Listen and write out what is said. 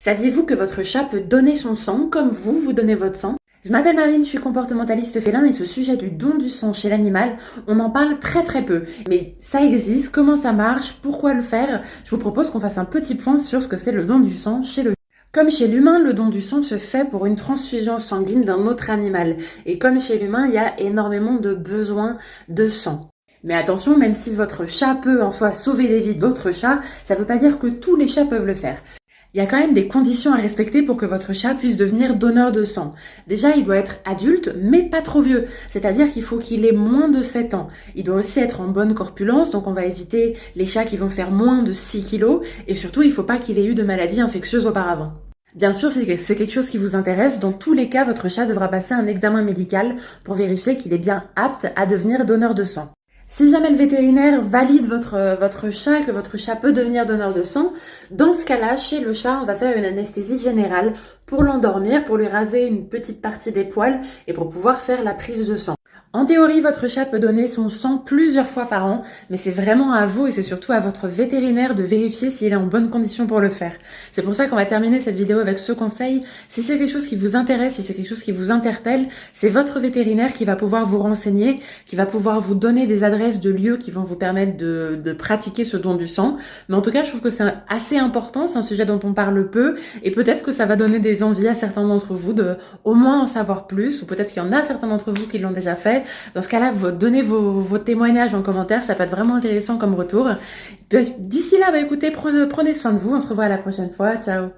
Saviez-vous que votre chat peut donner son sang comme vous donnez votre sang? Je m'appelle Marine, je suis comportementaliste félin et ce sujet du don du sang chez l'animal, on en parle très peu. Mais ça existe, comment ça marche, pourquoi le faire? Je vous propose qu'on fasse un petit point sur ce que c'est le don du sang chez le... Comme chez l'humain, le don du sang se fait pour une transfusion sanguine d'un autre animal. Et comme chez l'humain, il y a énormément de besoins de sang. Mais attention, même si votre chat peut en soi sauver les vies d'autres chats, ça ne veut pas dire que tous les chats peuvent le faire. Il y a quand même des conditions à respecter pour que votre chat puisse devenir donneur de sang. Déjà, il doit être adulte, mais pas trop vieux. C'est-à-dire qu'il faut qu'il ait moins de 7 ans. Il doit aussi être en bonne corpulence, donc on va éviter les chats qui vont faire moins de 6 kilos. Et surtout, il ne faut pas qu'il ait eu de maladies infectieuses auparavant. Bien sûr, si c'est quelque chose qui vous intéresse, dans tous les cas, votre chat devra passer un examen médical pour vérifier qu'il est bien apte à devenir donneur de sang. Si jamais le vétérinaire valide votre chat, que votre chat peut devenir donneur de sang, dans ce cas-là, chez le chat, on va faire une anesthésie générale pour l'endormir, pour lui raser une petite partie des poils et pour pouvoir faire la prise de sang. En théorie, votre chat peut donner son sang plusieurs fois par an, mais c'est vraiment à vous et c'est surtout à votre vétérinaire de vérifier s'il est en bonne condition pour le faire. C'est pour ça qu'on va terminer cette vidéo avec ce conseil. Si c'est quelque chose qui vous intéresse, si c'est quelque chose qui vous interpelle, c'est votre vétérinaire qui va pouvoir vous renseigner, qui va pouvoir vous donner des adresses de lieux qui vont vous permettre de pratiquer ce don du sang. Mais en tout cas, je trouve que c'est assez important, c'est un sujet dont on parle peu et peut-être que ça va donner des envies à certains d'entre vous de au moins en savoir plus ou peut-être qu'il y en a certains d'entre vous qui l'ont déjà fait. Dans ce cas-là, donnez vos témoignages en commentaire, ça peut être vraiment intéressant comme retour. D'ici là, écoutez, prenez soin de vous, on se revoit la prochaine fois, ciao!